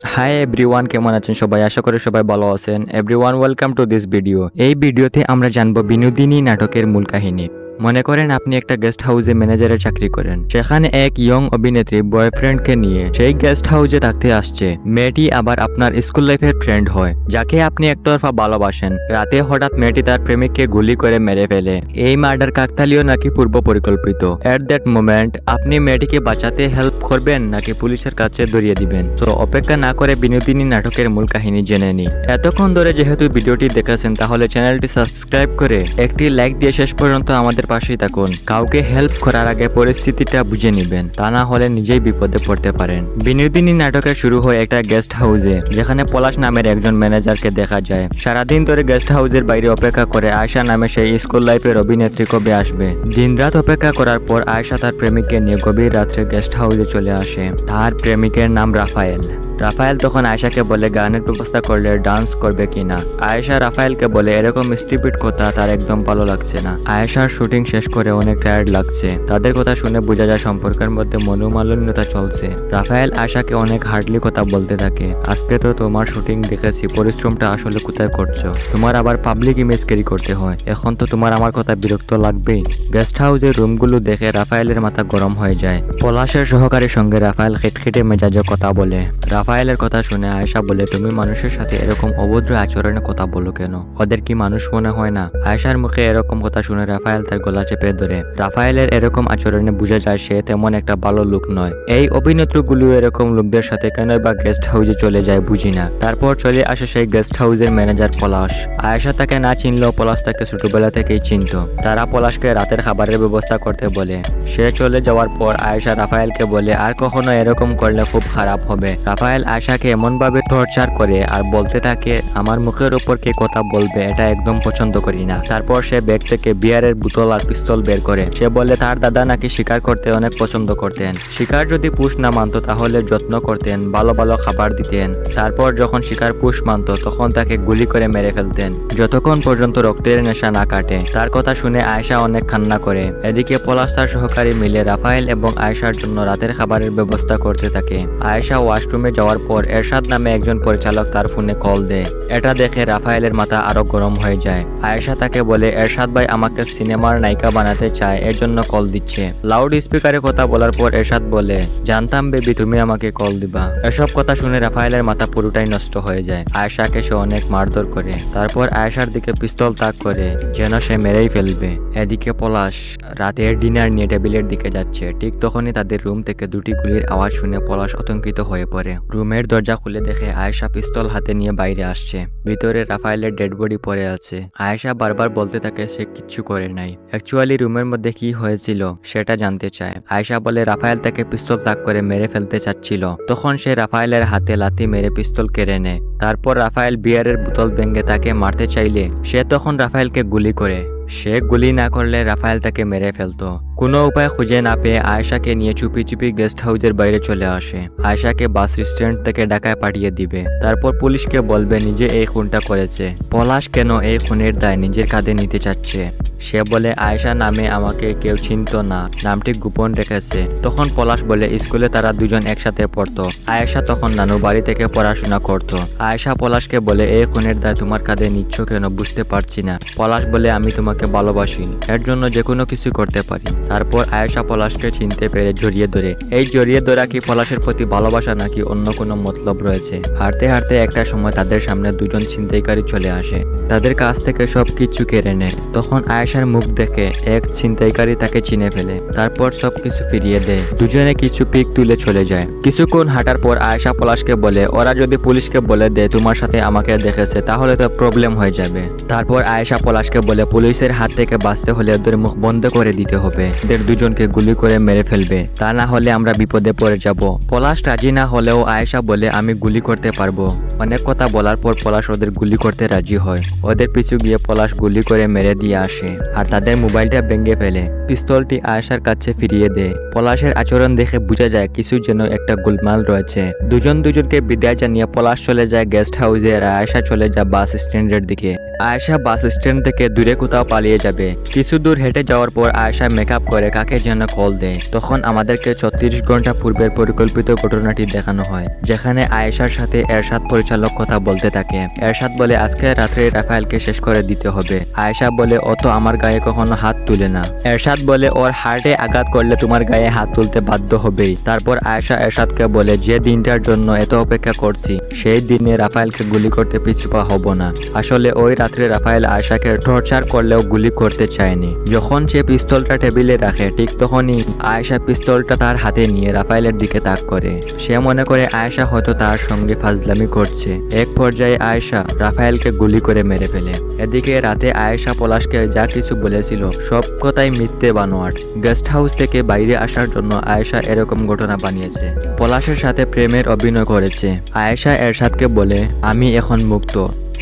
Hi everyone, কেমন আছেন সবাই? আশা করি সবাই ভালো আছেন। Everyone, welcome to this video. এই ভিডিওতে আমরা জানবো বিনোদিনী নাটকের মূল কাহিনী। মনে করেন আপনি একটা গেস্ট হাউসে ম্যানেজারের চাকরি করেন। সেখানে এক ইয়ং অভিনেত্রী বয়ফ্রেন্ডকে নিয়ে সেই গেস্ট হাউসে থাকতে আসছে। মেয়েটি আবার আপনার স্কুল লাইফের ফ্রেন্ড হয়, যাকে আপনি একতরফা ভালোবাসেন। রাতে হঠাৎ মেয়েটি তার প্রেমিককে গুলি করে মেরে ফেলে। এই মার্ডার কাকতালীয় নাকি পূর্ব পরিকল্পিত? এট দ্যাট মোমেন্ট আপনি মেয়েটিকে বাঁচাতে হেল্প করবেন নাকি পুলিশের কাছে ধরিয়ে দিবেন? তো অপেক্ষা না করে বিনোদিনী নাটকের মূল কাহিনী জেনে নিই। এতক্ষণ ধরে যেহেতু ভিডিওটি দেখেছেন, তাহলে চ্যানেলটি সাবস্ক্রাইব করে একটি লাইক দিয়ে শেষ পর্যন্ত আমাদের পাশেই থাকুন। কাউকে হেল্প করার আগে পরিস্থিতিটা বুঝে নিবেন, তা না হলে নিজেই বিপদে পড়তে পারেন। বিনোদিনী নাটকের শুরু হয় একটা গেস্ট হাউসে, যেখানে পলাশ নামের একজন ম্যানেজারকে দেখা যায়। সারাদিন ধরে গেস্ট হাউসের বাইরে অপেক্ষা করে আয়শা নামে সেই স্কুল লাইফের অভিনেত্রী কবে আসবে। দিনরাত অপেক্ষা করার পর আয়শা তার প্রেমিককে নিয়ে গভীর রাত্রে গেস্ট হাউসে চলে আসে। তার প্রেমিকের নাম রাফায়েল। রাফায়েল তখন আয়েশাকে বলে গানের ব্যবস্থা করলে ডান্স করবে কিনা। আয়েশা রাফায়েলকে বলে এরকম স্টুপিড কথা তার একদম ভালো লাগছে না। আয়েশার শুটিং শেষ করে অনেক টায়ার্ড লাগছে। তাদের কথা শুনে বোঝা যায় সম্পর্কের মধ্যে মনোমালিন্যতা চলছে। রাফায়েল আয়েশাকে অনেক হার্ডলি কথা বলতে থাকে। আজকে তো তোমার শুটিং দেখেছি, পরিশ্রমটা আসলে কোথায় করছো? তোমার আবার পাবলিক ইমেজ ক্যারি করতে হয়, এখন তো তোমার আমার কথা বিরক্ত লাগবেই। গেস্ট হাউসের রুমগুলো দেখে রাফায়েলের মাথা গরম হয়ে যায়। পলাশের সহকারীর সঙ্গে রাফায়েল খিটখিটে মেজাজে কথা বলে। রাফায়েলের কথা শুনে আয়েশা বলে, তুমি মানুষের সাথে এরকম অভদ্র আচরণে কথা বলো কেন? ওদের কি মানুষ মনে হয় না? আয়েশার মুখে এরকম কথা শুনে রাফায়েল তার গলা চেপে ধরে। রাফায়েলের এরকম আচরণে বোঝা যায় সে তেমন একটা ভালো লোক নয়। এই অভিনেত্রীগুলো এরকম লোকদের সাথে কেন বা গেস্ট হাউসে চলে যায় বুঝি না। তারপর চলে আসে সেই গেস্ট হাউসের ম্যানেজার পলাশ। আয়েশা তাকে না চিনলেও পলাশ তাকে ছোটবেলা থেকেই চিনত। তারা পলাশকে রাতের খাবারের ব্যবস্থা করতে বলে। সে চলে যাওয়ার পর আয়েশা রাফায়েলকে বলে, আর কখনো এরকম করলে খুব খারাপ হবে। রাফায়েল আয়েশাকে এমন ভাবে টর্চার করে আর বলতে থাকে, আমার মুখের উপর কে কথা বলবে, এটা একদম পছন্দ করি না। তারপর সে ব্যাগ থেকে বিয়ারের বোতল আর পিস্তল বের করে। সে বলে তার দাদা নাকি শিকার করতে অনেক পছন্দ করতেন। শিকার যদি পুষ না মানতো তাহলে যত্ন করতেন, ভালো ভালো খাবার দিতেন। তারপর যখন শিকার পুষ মানত তখন তাকে গুলি করে মেরে ফেলতেন, যতক্ষণ পর্যন্ত রক্তের নেশা না কাটে। তার কথা শুনে আয়েশা অনেক কান্না করে। এদিকে পলাশ তার সহকারী মিলে রাফায়েল এবং আয়েশার জন্য রাতের খাবারের ব্যবস্থা করতে থাকে। আয়েশা ওয়াশরুমে যাওয়ার পর এরশাদ নামে একজন পরিচালক তার ফোনে কল দেয়। এটা দেখে রাফায়েলের মাথা আরো গরম হয়ে যায়। আয়েশা তাকে বলে, এরশাদ ভাই আমাকে সিনেমার নায়িকা বানাতে চায়, এর জন্য কল দিচ্ছে। লাউড স্পিকারে কথা বলার পর এরশাদ বলে, জানতাম বেবি তুমি আমাকে কল দিবা। এসব কথা শুনে রাফায়েলের মাথা পুরোটাই নষ্ট হয়ে যায়। আয়েশাকে সে অনেক মারধর করে। তারপর আয়েশার দিকে পিস্তল তাক করে যেন সে মেরেই ফেলবে। এদিকে পলাশ রাতের ডিনার নিয়ে টেবিলের দিকে যাচ্ছে। ঠিক তখনই তাদের রুম থেকে দুটি গুলির আওয়াজ শুনে পলাশ আতঙ্কিত হয়ে পড়ে। রুমের দরজা খুলে দেখে আয়েশা পিস্তল হাতে নিয়ে বাইরে আসছে। ভিতরে রাফায়েলের ডেড বডি পড়ে আছে। আয়েশা বারবার বলতে থাকে সে কিচ্ছু করে নাই। অ্যাকচুয়ালি রুমের মধ্যে কি হয়েছিল সেটা জানতে চায়। আয়েশা বলে রাফায়েল তাকে পিস্তল তাক করে মেরে ফেলতে চাচ্ছিল। তখন সে রাফায়েলের হাতে লাথি মেরে পিস্তল কেড়ে নেয়। তারপর রাফায়েল বিয়ারের বোতল ভেঙে তাকে মারতে চাইলে সে তখন রাফায়েলকে গুলি করে। সে গুলি না করলে রাফায়েল তাকে মেরে ফেলতো। কোনো উপায় খুঁজে না পেয়ে আয়েশাকে নিয়ে চুপি চুপি গেস্ট হাউসের বাইরে চলে আসে। আয়েশাকে বাস স্ট্যান্ড থেকে ঢাকায় পাঠিয়ে দিবে। তারপর পুলিশকে বলবে নিজে এই খুনটা করেছে। পলাশ কেন এই খুনের দায় নিজের কাঁধে নিতে চাচ্ছে? সে বলে আয়েশা নামে আমাকে কেউ চিনত না, নামটি গোপন রেখেছে। তখন পলাশ বলে স্কুলে তারা দুজন একসাথে পড়তো। আয়েশা তখন নানু বাড়ি থেকে পড়াশোনা করত। আয়েশা পলাশকে বলে এই খুনের দায় তোমার কাঁধে নিচ্ছ কেন বুঝতে পারছি না। পলাশ বলে আমি তোমাকে ভালোবাসি, এর জন্য যে কোনো কিছু করতে পারি। তারপর আয়েশা পলাশকে চিনতে পেরে জড়িয়ে ধরে। এই জড়িয়ে ধরা কি পলাশের প্রতি ভালোবাসা নাকি অন্য কোনো মতলব রয়েছে? হাঁটতে হাঁটতে একটা সময় তাদের সামনে দুজন ছিনতাইকারী চলে আসে। তাদের কাছ থেকে সবকিছু কেড়ে নেয়। তখন আয়েশার মুখ দেখে এক ছিনতাইকারী তাকে চিনে ফেলে। তারপর সবকিছু ফিরিয়ে দেয়। দুজনে কিছু পিক তুলে চলে যায়। কিছুক্ষণ হাঁটার পর আয়েশা পলাশকে বলে, ওরা যদি পুলিশকে বলে দেয় তোমার সাথে আমাকে দেখেছে তাহলে তো প্রবলেম হয়ে যাবে। তারপর আয়েশা পলাশকে বলে পুলিশের হাত থেকে বাঁচতে হলে ওদের মুখ বন্ধ করে দিতে হবে। ওদের দুজনকে গুলি করে মেরে ফেলবে, তা না হলে আমরা বিপদে পড়ে যাব। পলাশ রাজি না হলেও আয়েশা বলে আমি গুলি করতে পারবো। অনেক কথা বলার পর পলাশ ওদের গুলি করতে রাজি হয়। ওদের পিছু গিয়ে পলাশ গুলি করে মেরে দিয়ে আসে আর তাদের মোবাইলটা ভেঙে ফেলে। পিস্তলটি আয়েশার কাছে ফিরিয়ে দেয়। পলাশের আচরণ দেখে বোঝা যায় কিছু যেন একটা গোলমাল রয়েছে। দুজনকে বিদায় জানিয়ে পলাশ চলে যায় গেস্ট হাউসে আর আয়েশা চলে যায় বাস স্ট্যান্ডের দিকে। আয়েশা বাস স্ট্যান্ড থেকে দূরে কোথাও পালিয়ে যাবে। কিছু দূর হেঁটে যাওয়ার পর আয়েশা মেকআপ করে কাকে যেন কল দেয়। তখন আমাদেরকে 36 ঘন্টা পূর্বের পরিকল্পিত ঘটনাটি দেখানো হয়, যেখানে আয়েশার সাথে এরশাদ পরিচালক কথা বলতে থাকে। এরশাদ বলে আজকে রাত্রে রাফায়েলকে শেষ করে দিতে হবে। আয়েশা বলে ও তো আমার গায়ে কখনো হাত তুলে না। এরশাদ বলে ওর হার্টে আঘাত করলে তোমার গায়ে হাত তুলতে বাধ্য হবেই। তারপর আয়েশা এরশাদকে বলে যে দিনটার জন্য এত অপেক্ষা করছি সেই দিনে রাফায়েলকে গুলি করতে পিছুপা হব না। আসলে ওই রাত্রে রাফায়েল আয়েশাকে টর্চার করলেও গুলি করতে চায়নি। যখন সে পিস্তলটা টেবিলে রাখে ঠিক তখনই আয়েশা পিস্তলটা তার হাতে নিয়ে রাফায়েলের দিকে তাক করে। সে মনে করে আয়েশা হয়তো তার সঙ্গে ফাজলামি করছে। এক পর্যায়ে আয়েশা রাফায়েলকে গুলি করে মেরে ফেলে। এদিকে রাতে আয়েশা পলাশকে যা কিছু বলেছিল সব কথাই মিথ্যে বানোয়াট। গেস্ট হাউস থেকে বাইরে আসার জন্য আয়েশা এরকম ঘটনা বানিয়েছে। পলাশের সাথে প্রেমের অভিনয় করেছে। আয়েশা এরশাদকে বলে আমি এখন মুক্ত।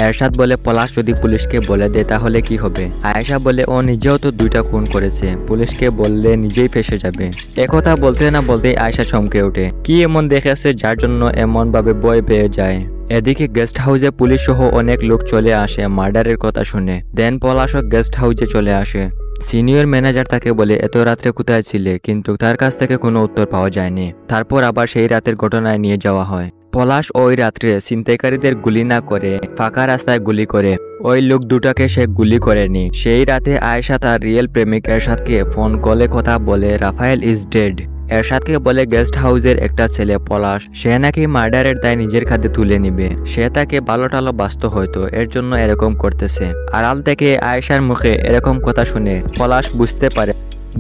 এরশাদ বলে পলাশ যদি পুলিশকে বলে দেয় তাহলে কি হবে? আয়েশা বলে ও নিজেও তো 2টা খুন করেছে, পুলিশকে বললে নিজেই ফেসে যাবে। একথা বলতে না বলতেই আয়েশা চমকে ওঠে। কি এমন দেখেছে যার জন্য এমন ভাবে ভয় পেয়ে যায়? এদিকে গেস্ট হাউসে পুলিশ সহ অনেক লোক চলে আসে মার্ডারের কথা শুনে। দেন পলাশও গেস্ট হাউসে চলে আসে। সিনিয়র ম্যানেজার তাকে বলে এত রাত্রে কোথায় ছিলে, কিন্তু তার কাছ থেকে কোনো উত্তর পাওয়া যায়নি। তারপর আবার সেই রাতের ঘটনায় নিয়ে যাওয়া হয়। পলাশ ওই রাত্রে ছিনতাইকারীদের গুলি না করে ফাঁকা রাস্তায় গুলি করে। ওই লোক 2টাকে সে গুলি করেনি। সেই রাতে আয়েশা তার রিয়েল প্রেমিক এরশাদকে ফোন কলে কথা বলে রাফায়েল ইজ ডেড। এরশাদকে বলে গেস্ট হাউসের একটা ছেলে পলাশ সে নাকি মার্ডারের দায় নিজের কাঁধে তুলে নিবে। সে তাকে ভালো টালো বাঁচত হয়তো, এর জন্য এরকম করতেছে। আড়াল থেকে আয়েশার মুখে এরকম কথা শুনে পলাশ বুঝতে পারে।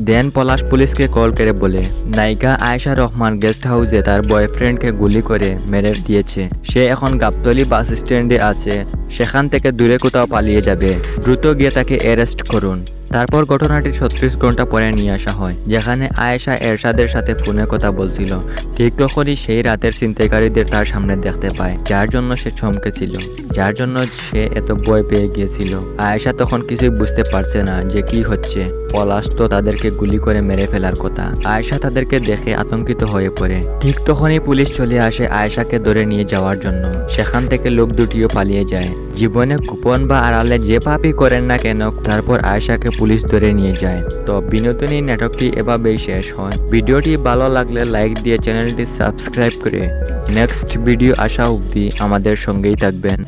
দেন পলাশ পুলিশকে কল করে বলে নায়িকা আয়েশা রহমান গেস্ট হাউসে তার বয়ফ্রেন্ডকে গুলি করে মেরে দিয়েছে। সে এখন গাবতলী বাস স্ট্যান্ডে আছে, সেখান থেকে দূরে কোথাও পালিয়ে যাবে। দ্রুত গিয়ে তাকে অ্যারেস্ট করুন। তারপর ঘটনাটি 36 ঘন্টা পরে নিয়ে আসা হয়, যেখানে আয়েশা এরশাদের সাথে ফোনে কথা বলছিল। ঠিক তখনই সেই রাতের ছিনতাইকারীদের তার সামনে দেখতে পায়, যার জন্য সে চমকেছিল, যার জন্য সে এত ভয় পেয়ে গিয়েছিল। আয়েশা তখন কিছুই বুঝতে পারছে না যে কি হচ্ছে। পলাশ তো তাদেরকে গুলি করে মেরে ফেলার কথা। আয়েশা তাদেরকে দেখে আতঙ্কিত হয়ে পড়ে। ঠিক তখনই পুলিশ চলে আসে আয়েশাকে ধরে নিয়ে যাওয়ার জন্য। সেখান থেকে লোক দুটিও পালিয়ে যায়। জীবনে গোপন বা আড়ালে যে পাপই করেন না কেন, তারপর আয়েশাকে পুলিশ ধরে নিয়ে যায়। তো বিনোদনী নাটকটি এভাবেই শেষ হয়। ভিডিওটি ভালো লাগলে লাইক দিয়ে চ্যানেলটি সাবস্ক্রাইব করে নেক্সট ভিডিও আসা অবধি আমাদের সঙ্গেই থাকবেন।